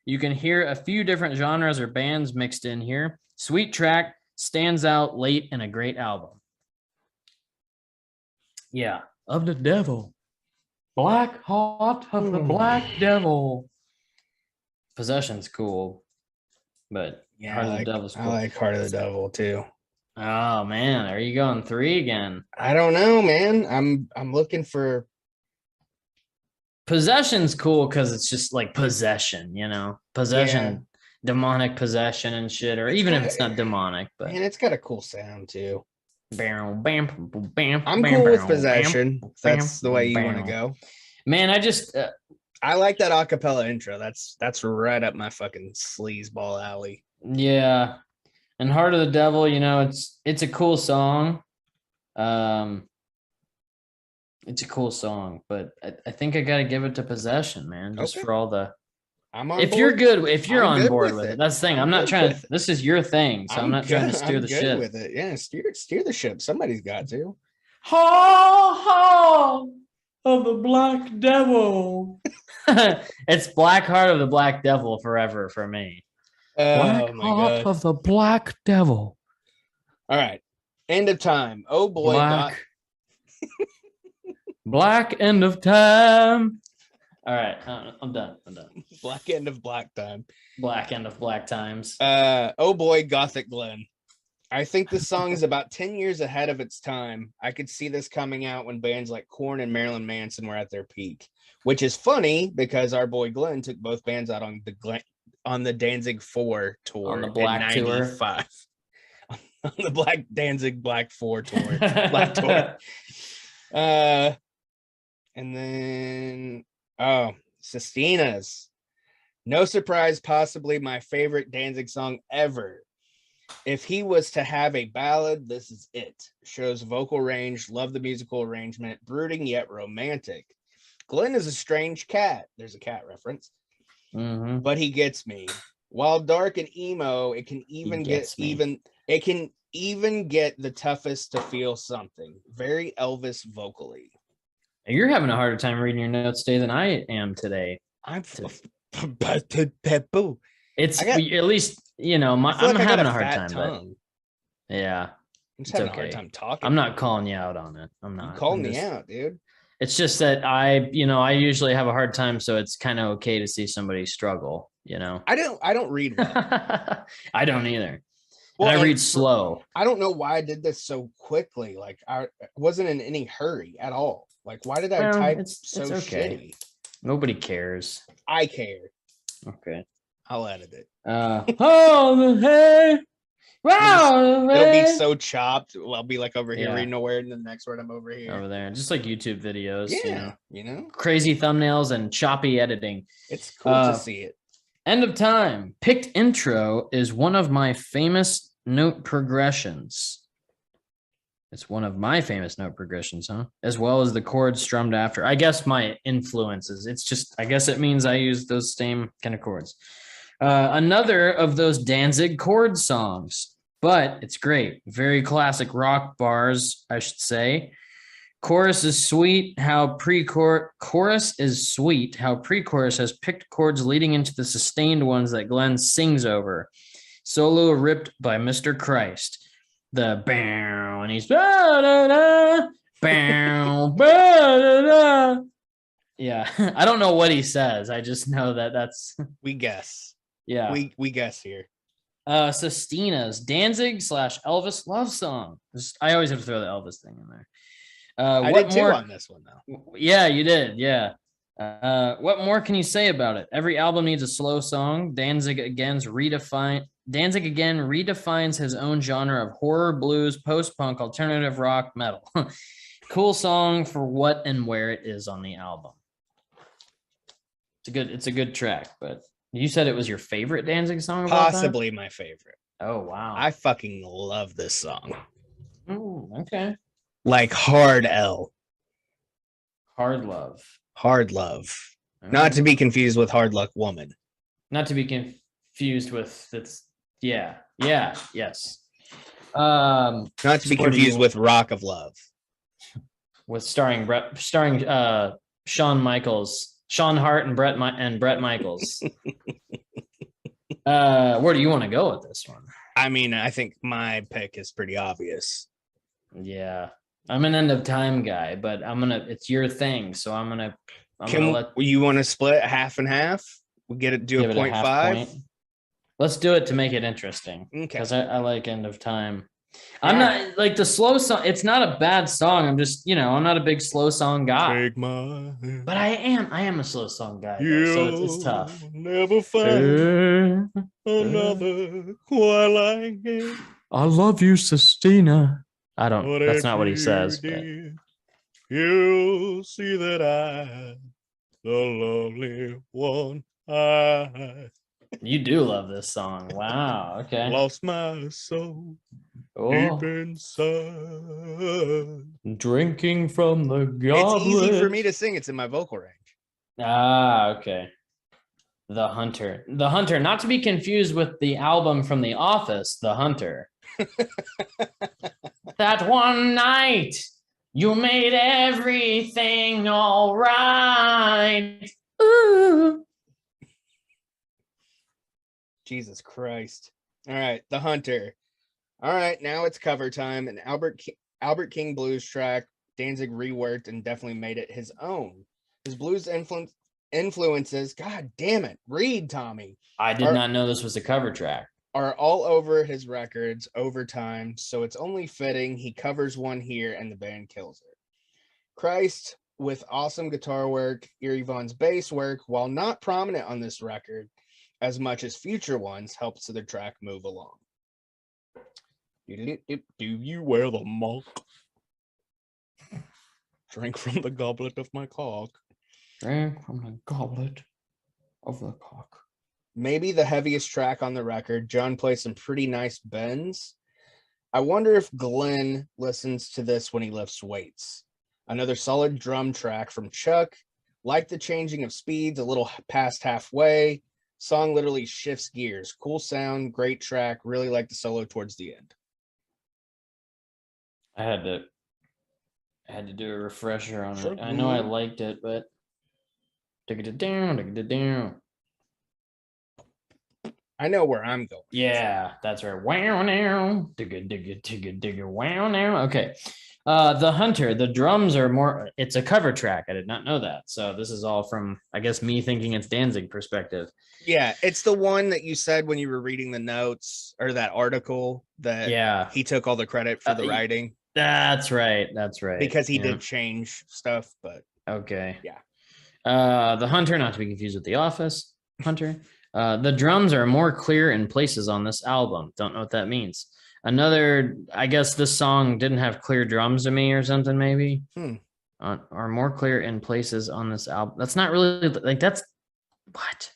[SPEAKER 1] You can hear a few different genres or bands mixed in here. Sweet track, stands out late in a great album. Yeah, of the devil. Black heart of the black devil. Possession's cool, but
[SPEAKER 2] Heart of the Devil's cool. I like Heart of the Devil too.
[SPEAKER 1] Oh man, are you going 3 again?
[SPEAKER 2] I don't know, man. I'm looking for.
[SPEAKER 1] Possession's cool because it's just like possession, you know, possession, demonic possession and shit, or even if it's not demonic, but
[SPEAKER 2] man, it's got a cool sound too.
[SPEAKER 1] Bam, bam, bam.
[SPEAKER 2] I'm cool with Possession. That's the way you want to go.
[SPEAKER 1] Man, I just
[SPEAKER 2] I like that acapella intro. That's right up my fucking sleazeball alley.
[SPEAKER 1] Yeah. And Heart of the Devil, you know, it's a cool song. It's a cool song, but I think I gotta give it to Possession, man. Just for all the if you're on board with it. That's the thing. I'm not trying to this is your thing, so I'm not trying to steer the ship.
[SPEAKER 2] With it. Yeah, steer the ship. Somebody's got to.
[SPEAKER 1] Ha of the Black Devil. It's Black Heart of the Black Devil forever for me. Black Heart of the Black Devil.
[SPEAKER 2] All right. End of time. Oh boy.
[SPEAKER 1] Black end of time. All right. I'm done.
[SPEAKER 2] Black end of black time.
[SPEAKER 1] Black end of black times.
[SPEAKER 2] Oh boy, Gothic Glenn. I think this song is about 10 years ahead of its time. I could see this coming out when bands like Korn and Marilyn Manson were at their peak, which is funny because our boy Glenn took both bands out on the Danzig 4 tour
[SPEAKER 1] on the Black
[SPEAKER 2] in
[SPEAKER 1] tour.
[SPEAKER 2] 95. On the Black Danzig Black 4 tour. Black tour. And then Sistina's. No surprise, possibly my favorite Danzig song ever. If he was to have a ballad, this is it. Shows vocal range, love the musical arrangement, brooding yet romantic. Glenn is a strange cat. There's a cat reference.
[SPEAKER 1] Mm-hmm.
[SPEAKER 2] But he gets me. While dark and emo, it can even get the toughest to feel something. Very Elvis vocally.
[SPEAKER 1] You're having a harder time reading your notes today than I am today. It's at least, you know, I'm having a hard time. But yeah,
[SPEAKER 2] I'm just having a hard time talking.
[SPEAKER 1] I'm not calling you out on it. I'm not.
[SPEAKER 2] You called me out, dude.
[SPEAKER 1] It's just that I usually have a hard time, so it's kind of okay to see somebody struggle. You know,
[SPEAKER 2] I don't read well.
[SPEAKER 1] I don't either. Well, I read slow.
[SPEAKER 2] I don't know why I did this so quickly. Like I wasn't in any hurry at all. Like why did I type so shitty?
[SPEAKER 1] Nobody cares.
[SPEAKER 2] I care.
[SPEAKER 1] Okay.
[SPEAKER 2] I'll edit it.
[SPEAKER 1] Wow,
[SPEAKER 2] it'll be so chopped. I'll be like over here reading nowhere, and the next word I'm over here.
[SPEAKER 1] Over there. Just like YouTube videos.
[SPEAKER 2] Yeah. You know?
[SPEAKER 1] Crazy thumbnails and choppy editing.
[SPEAKER 2] It's cool to see it.
[SPEAKER 1] End of time. Picked intro is one of my famous note progressions. It's one of my famous note progressions, huh? As well as the chords strummed after. I guess my influences. It's just, I guess it means I use those same kind of chords. Another of those Danzig chord songs, but it's great. Very classic rock bars, I should say. Chorus is sweet. How chorus is sweet. How pre-chorus has picked chords leading into the sustained ones that Glenn sings over. Solo ripped by Mr. Christ. The bow and he's bow, bow. Yeah, I don't know what he says. I just know that's
[SPEAKER 2] we guess.
[SPEAKER 1] Yeah,
[SPEAKER 2] we guess here.
[SPEAKER 1] Sestina's Danzig / Elvis love song. I always have to throw the Elvis thing in there.
[SPEAKER 2] I did too on this one though.
[SPEAKER 1] Yeah, you did. Yeah. What more can you say about it? Every album needs a slow song. Danzig again redefines his own genre of horror, blues, post-punk, alternative rock, metal. Cool song for what and where it is on the album. It's a good track, but you said it was your favorite Danzig song?
[SPEAKER 2] Possibly my favorite.
[SPEAKER 1] Oh, wow.
[SPEAKER 2] I fucking love this song.
[SPEAKER 1] Okay.
[SPEAKER 2] Like hard L.
[SPEAKER 1] Hard love.
[SPEAKER 2] Hard love. Not to be confused with Hard Luck Woman.
[SPEAKER 1] Not to be confused with yes.
[SPEAKER 2] Not to be confused with Rock of Love.
[SPEAKER 1] With starring Shawn Hart and Brett Michaels. Where do you want to go with this one?
[SPEAKER 2] I mean, I think my pick is pretty obvious.
[SPEAKER 1] Yeah. I'm an End of Time guy, but it's your thing, so I'm gonna
[SPEAKER 2] you want to split half and half? We do a 0.5.
[SPEAKER 1] Let's do it to make it interesting. Okay. Because I like End of Time. Yeah. I'm not like the slow song. It's not a bad song. I'm just, I'm not a big slow song guy. But I am a slow song guy, so it's tough.
[SPEAKER 2] Never find another quite like it.
[SPEAKER 1] I love you, Sestina. That's not what he says. But.
[SPEAKER 2] You'll see that I'm the lonely one.
[SPEAKER 1] You do love this song. Wow. Okay.
[SPEAKER 2] Lost my soul deep inside.
[SPEAKER 1] Drinking from the goblet.
[SPEAKER 2] It's easy for me to sing. It's in my vocal range.
[SPEAKER 1] Okay. The Hunter. The Hunter, not to be confused with the album from The Office, The Hunter. That one night you made everything all right. Ooh.
[SPEAKER 2] Jesus Christ. All right, The Hunter. All right, now it's cover time. An Albert King blues track. Danzig reworked and definitely made it his own. His blues influences, god damn it, read, Tommy.
[SPEAKER 1] I did not know this was a cover track.
[SPEAKER 2] Are all over his records over time, so it's only fitting he covers one here and the band kills it. Christ, with awesome guitar work, Eerie Von's bass work, while not prominent on this record as much as future ones, helps the track move along. Do you wear the monk? Drink from the goblet of my cock.
[SPEAKER 1] Drink from the goblet of the cock.
[SPEAKER 2] Maybe the heaviest track on the record. John plays some pretty nice bends. I wonder if Glenn listens to this when he lifts weights. Another solid drum track from Chuck. Like the changing of speeds a little past halfway. Song literally shifts gears. Cool sound, great track. Really like the solo towards the end.
[SPEAKER 1] I had to do a refresher on it. I know I liked it, but take it down.
[SPEAKER 2] I know where I'm going.
[SPEAKER 1] Yeah, that's right. Wow now. Digga, wow now. Okay. The Hunter, the drums are more, it's a cover track. I did not know that. So this is all from, I guess, me thinking it's Danzig perspective.
[SPEAKER 2] Yeah, it's the one that you said when you were reading the notes or that article that he took all the credit for the writing.
[SPEAKER 1] That's right.
[SPEAKER 2] Because he did change stuff, but
[SPEAKER 1] okay.
[SPEAKER 2] Yeah.
[SPEAKER 1] The Hunter, not to be confused with The Office. Hunter. The drums are more clear in places on this album. Don't know what that means. I guess this song didn't have clear drums to me or something, maybe. Or more clear in places on this album. That's not really that's what?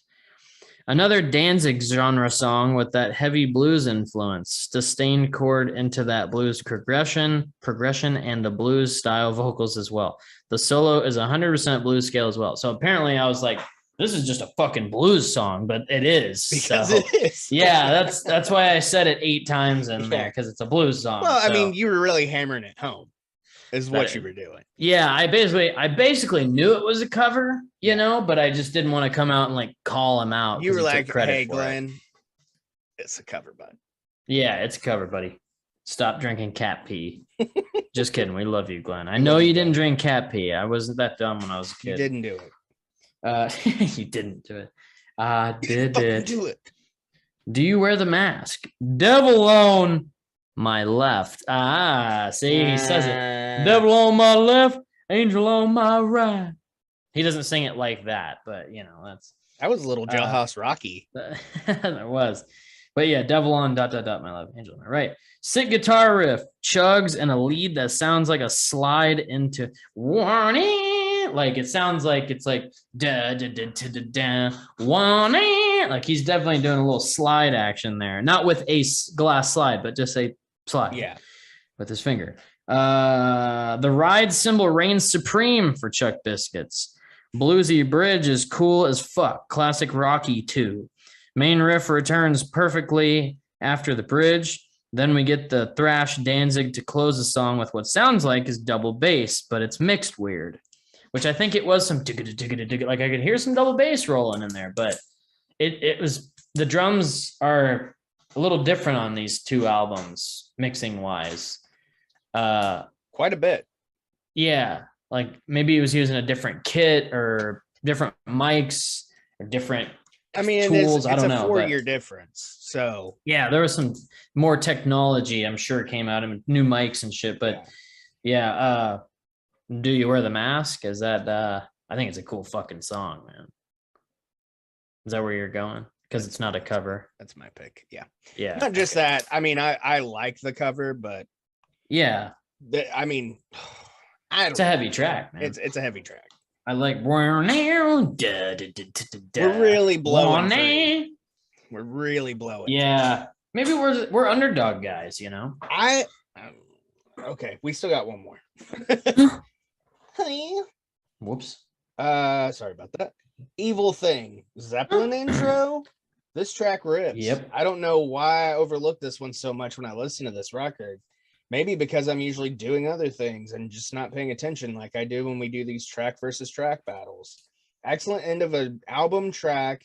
[SPEAKER 1] Another Danzig genre song with that heavy blues influence, sustained chord into that blues progression, and the blues style vocals as well. The solo is 100% blues scale as well. So apparently I was like, this is just a fucking blues song, but it is.
[SPEAKER 2] Because it is.
[SPEAKER 1] Yeah, that's why I said it 8 times in there, because it's a blues song.
[SPEAKER 2] Well, I mean, you were really hammering it home. is what you were doing.
[SPEAKER 1] Yeah, I basically knew it was a cover, you know, but I just didn't want to come out and like call him out.
[SPEAKER 2] You were like, "Hey,
[SPEAKER 1] Glenn,
[SPEAKER 2] it's a cover, bud."
[SPEAKER 1] Yeah, it's a cover, buddy. Stop drinking cat pee. Just kidding. We love you, Glenn. I know you didn't drink cat pee. I wasn't that dumb when I was a kid.
[SPEAKER 2] You didn't do it.
[SPEAKER 1] You didn't do it. I did it.
[SPEAKER 2] Do it.
[SPEAKER 1] Do you wear the mask? Devil on my left. See, he says it. Devil on my left, angel on my right. He doesn't sing it like that, but you know,
[SPEAKER 2] that was a little Jailhouse Rocky.
[SPEAKER 1] That was. But yeah, devil on ... my left, angel on my right. Sick guitar riff, chugs, and a lead that sounds like a slide into warning. Like it sounds like it's like da da da da da warning. Like he's definitely doing a little slide action there, not with a glass slide, but just a slide.
[SPEAKER 2] Yeah,
[SPEAKER 1] with his finger. The ride cymbal reigns supreme for Chuck Biscuits. Bluesy bridge is cool as fuck. Classic Rocky 2. Main riff returns perfectly after the bridge. Then we get the thrash Danzig to close the song with what sounds like is double bass, but it's mixed weird, which I think it was some like I could hear some double bass rolling in there, but it was, the drums are a little different on these two albums mixing wise.
[SPEAKER 2] Quite a bit.
[SPEAKER 1] Yeah, like maybe he was using a different kit or different mics or different tools. I don't know.
[SPEAKER 2] It's a 4-year difference. So
[SPEAKER 1] yeah, there was some more technology, I'm sure, came out and new mics and shit. But yeah, Do You Wear the Mask? Is that I think it's a cool fucking song, man. Is that where you're going? Because it's not a cover.
[SPEAKER 2] That's my pick. Yeah.
[SPEAKER 1] Yeah.
[SPEAKER 2] Not just that. I mean, I like the cover, but
[SPEAKER 1] yeah.
[SPEAKER 2] I mean,
[SPEAKER 1] it's a heavy track, man.
[SPEAKER 2] It's a heavy track.
[SPEAKER 1] I like.
[SPEAKER 2] We're really blowing. We're really blowing.
[SPEAKER 1] Yeah, maybe we're underdog guys, you know.
[SPEAKER 2] Okay, we still got one more.
[SPEAKER 1] Whoops.
[SPEAKER 2] Sorry about that. Evil Thing, Zeppelin intro. This track rips.
[SPEAKER 1] Yep.
[SPEAKER 2] I don't know why I overlooked this one so much when I listen to this record. Maybe because I'm usually doing other things and just not paying attention like I do when we do these track versus track battles. Excellent end of an album track,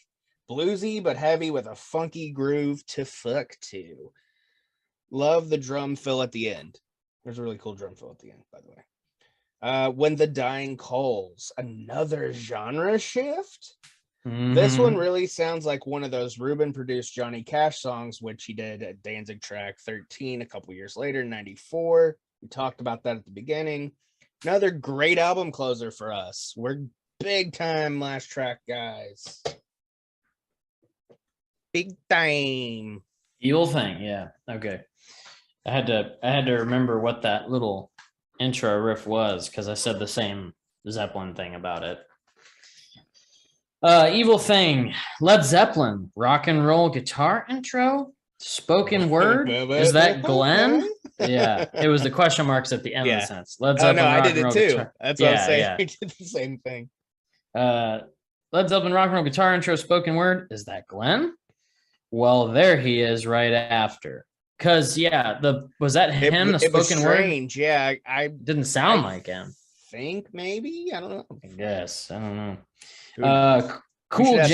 [SPEAKER 2] bluesy but heavy with a funky groove to fuck to. Love the drum fill at the end. There's a really cool drum fill at the end, by the way. When the Dying Calls, another genre shift. Mm-hmm. This one really sounds like one of those Rubin produced Johnny Cash songs, which he did at Danzig track 13 a couple years later, 94. We talked about that at the beginning. Another great album closer for us. We're big time last track guys. Big time.
[SPEAKER 1] Evil Thing, yeah. Okay. I had to remember what that little intro riff was because I said the same Zeppelin thing about it. Evil Thing, Led Zeppelin, rock and roll guitar intro, spoken word. Is that Glenn? Yeah, it was the question marks at the end of the sentence. Led Zeppelin,
[SPEAKER 2] I did it too. Guitar. That's what I was saying. Yeah. I did the same thing.
[SPEAKER 1] Led Zeppelin, rock and roll guitar intro, spoken word. Is that Glenn? Well, there he is right after. Cause was that him? The spoken word.
[SPEAKER 2] Strange. Yeah, I
[SPEAKER 1] didn't sound like him.
[SPEAKER 2] Think maybe I don't know.
[SPEAKER 1] I guess I don't know. Cool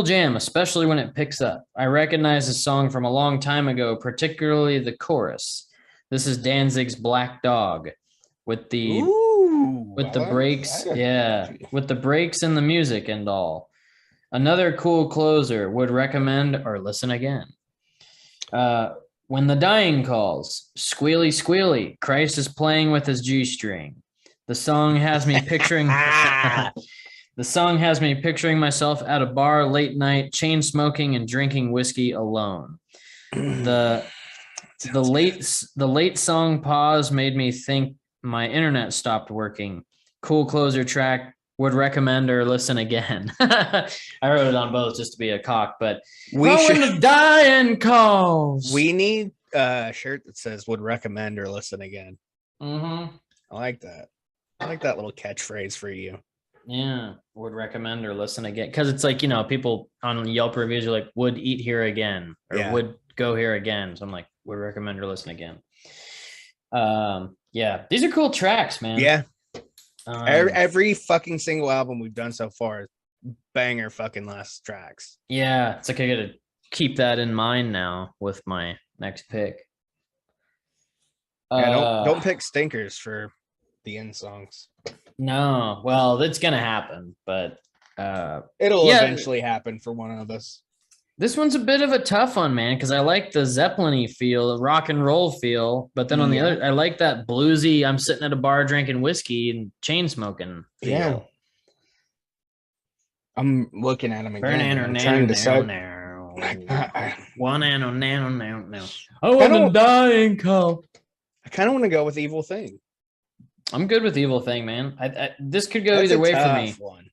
[SPEAKER 1] jam, especially when it picks up. I recognize this song from a long time ago, particularly the chorus. This is Danzig's Black Dog with the breaks. Yeah, with the breaks in the music and all. Another cool closer. Would recommend or listen again. When the Dying Calls, squealy squealy, Christ is playing with his G-string. The song has me picturing The song has me picturing myself at a bar late night, chain smoking and drinking whiskey alone. The late song pause made me think my internet stopped working. Cool closer track, would recommend or listen again. I wrote it on both just to be a cock, but when the Dying Calls.
[SPEAKER 2] We need a shirt that says would recommend or listen again.
[SPEAKER 1] Mm-hmm.
[SPEAKER 2] I like that. I like that little catchphrase for you.
[SPEAKER 1] Yeah, would recommend or listen again. Because it's like, people on Yelp reviews are like, would eat here again or would go here again. So I'm like, would recommend or listen again. Yeah, these are cool tracks, man.
[SPEAKER 2] Yeah. Every fucking single album we've done so far is banger fucking last tracks.
[SPEAKER 1] Yeah, it's like I gotta keep that in mind now with my next pick.
[SPEAKER 2] Yeah, don't pick stinkers for the end songs.
[SPEAKER 1] No, well, that's gonna happen, but
[SPEAKER 2] it'll eventually happen for one of us.
[SPEAKER 1] This one's a bit of a tough one, man, because I like the Zeppelin-y feel, the rock and roll feel, but then on the other, I like that bluesy, I'm sitting at a bar drinking whiskey and chain smoking feel. Yeah.
[SPEAKER 2] I'm looking at him again. I'm trying to decide.
[SPEAKER 1] One nano. Oh, I'm a dying call.
[SPEAKER 2] I kind of want to go with Evil Thing.
[SPEAKER 1] I'm good with Evil Thing, man. This could go either way for me.
[SPEAKER 2] One.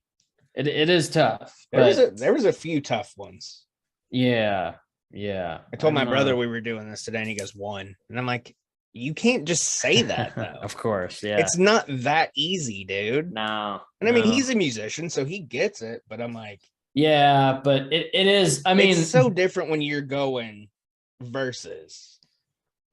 [SPEAKER 1] It is tough.
[SPEAKER 2] There was a few tough ones.
[SPEAKER 1] Yeah.
[SPEAKER 2] I told my brother we were doing this today, and he goes, one. And I'm like, you can't just say that, though.
[SPEAKER 1] Of course, yeah.
[SPEAKER 2] It's not that easy, dude.
[SPEAKER 1] No.
[SPEAKER 2] And I mean, he's a musician, so he gets it, but I'm like...
[SPEAKER 1] Yeah, but it is, I mean...
[SPEAKER 2] It's so different when you're going verses.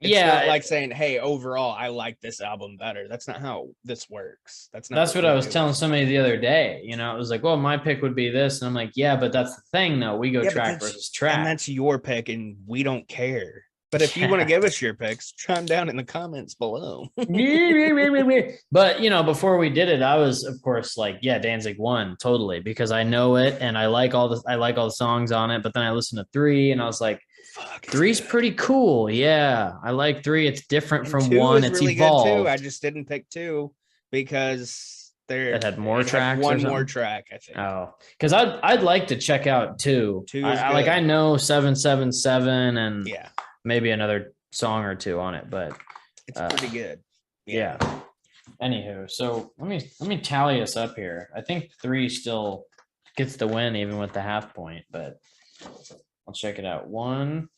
[SPEAKER 2] It's not like saying, hey, overall, I like this album better. That's not how this works. That's what
[SPEAKER 1] I was telling somebody the other day. You know, it was like, well, my pick would be this. And I'm like, yeah, but that's the thing, though. We go track versus track.
[SPEAKER 2] And that's your pick, and we don't care. But if you want to give us your picks, chime down in the comments below.
[SPEAKER 1] But, you know, before we did it, I was, of course, like, yeah, Danzig 1, totally, because I know it, and I like all the songs on it. But then I listened to 3, and I was like, fuck, 3's pretty cool. Yeah, I like 3. It's different from 1. It's really evolved. Good too.
[SPEAKER 2] I just didn't pick 2 because
[SPEAKER 1] it had more tracks.
[SPEAKER 2] One more track, I think.
[SPEAKER 1] Oh, because I'd like to check out 2.
[SPEAKER 2] 2 is good.
[SPEAKER 1] Like I know 777 and maybe another song or 2 on it, but
[SPEAKER 2] it's pretty good.
[SPEAKER 1] Yeah. Anywho, so let me tally us up here. I think 3 still gets the win even with the half point, but I'll check it out. 1,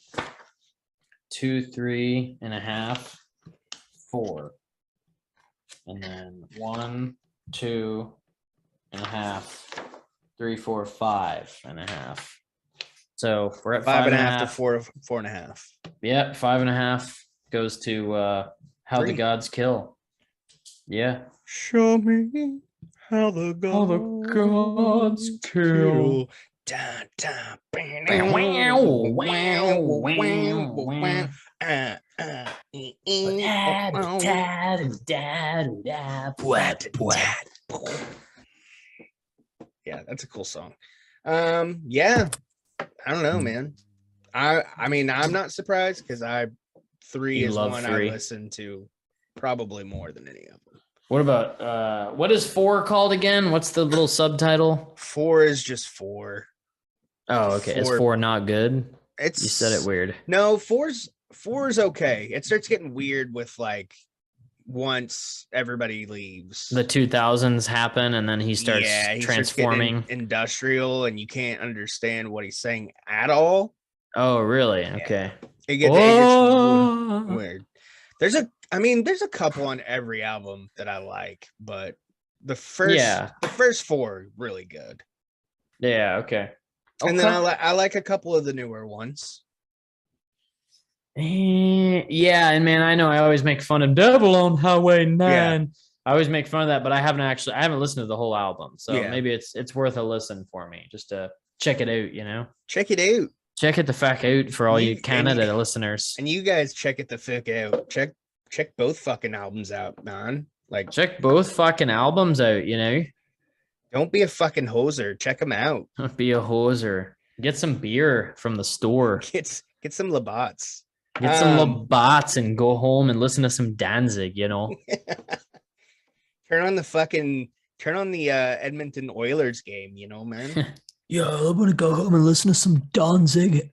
[SPEAKER 1] 2, 3 and a half, 4. And then 1, 2 and a half, 3, 4, 5 and a half. So we're at 5.5
[SPEAKER 2] to 4.5.
[SPEAKER 1] Yeah, 5.5 goes to How
[SPEAKER 2] 3.
[SPEAKER 1] the Gods Kill. Yeah.
[SPEAKER 2] Show me how the gods kill. Da, da, yeah, that's a cool song. Yeah, I don't know, man. I mean, I'm not surprised because 3 is one 3. I listen to probably more than any of them.
[SPEAKER 1] What about what is 4 called again? What's the little subtitle?
[SPEAKER 2] 4 is just 4.
[SPEAKER 1] Oh, okay. 4, is 4 not good? You said it weird.
[SPEAKER 2] No, 4's okay. It starts getting weird with like once everybody leaves.
[SPEAKER 1] The 2000s happen, and then he starts transforming
[SPEAKER 2] industrial, and you can't understand what he's saying at all.
[SPEAKER 1] Oh, really? Yeah. Okay.
[SPEAKER 2] It gets weird. There's a couple on every album that I like, but the first 4 really good.
[SPEAKER 1] Yeah. Okay.
[SPEAKER 2] And then I like a couple of the newer ones.
[SPEAKER 1] Yeah, and man, I know I always make fun of Devil on Highway 9. Yeah. I always make fun of that, but I haven't listened to the whole album. So maybe it's worth a listen for me just to check it out, you know?
[SPEAKER 2] Check it out.
[SPEAKER 1] Check it the fuck out for all you Canada listeners.
[SPEAKER 2] And you guys check it the fuck out. Check both fucking albums out, man. Like
[SPEAKER 1] check both fucking albums out, you know?
[SPEAKER 2] Don't be a fucking hoser. Check them out.
[SPEAKER 1] Don't be a hoser. Get some beer from the store.
[SPEAKER 2] Get some Labatt's.
[SPEAKER 1] Get some Labatt's and go home and listen to some Danzig, you know?
[SPEAKER 2] Turn on the Edmonton Oilers game, you know, man?
[SPEAKER 1] Yeah, I'm going to go home and listen to some Danzig.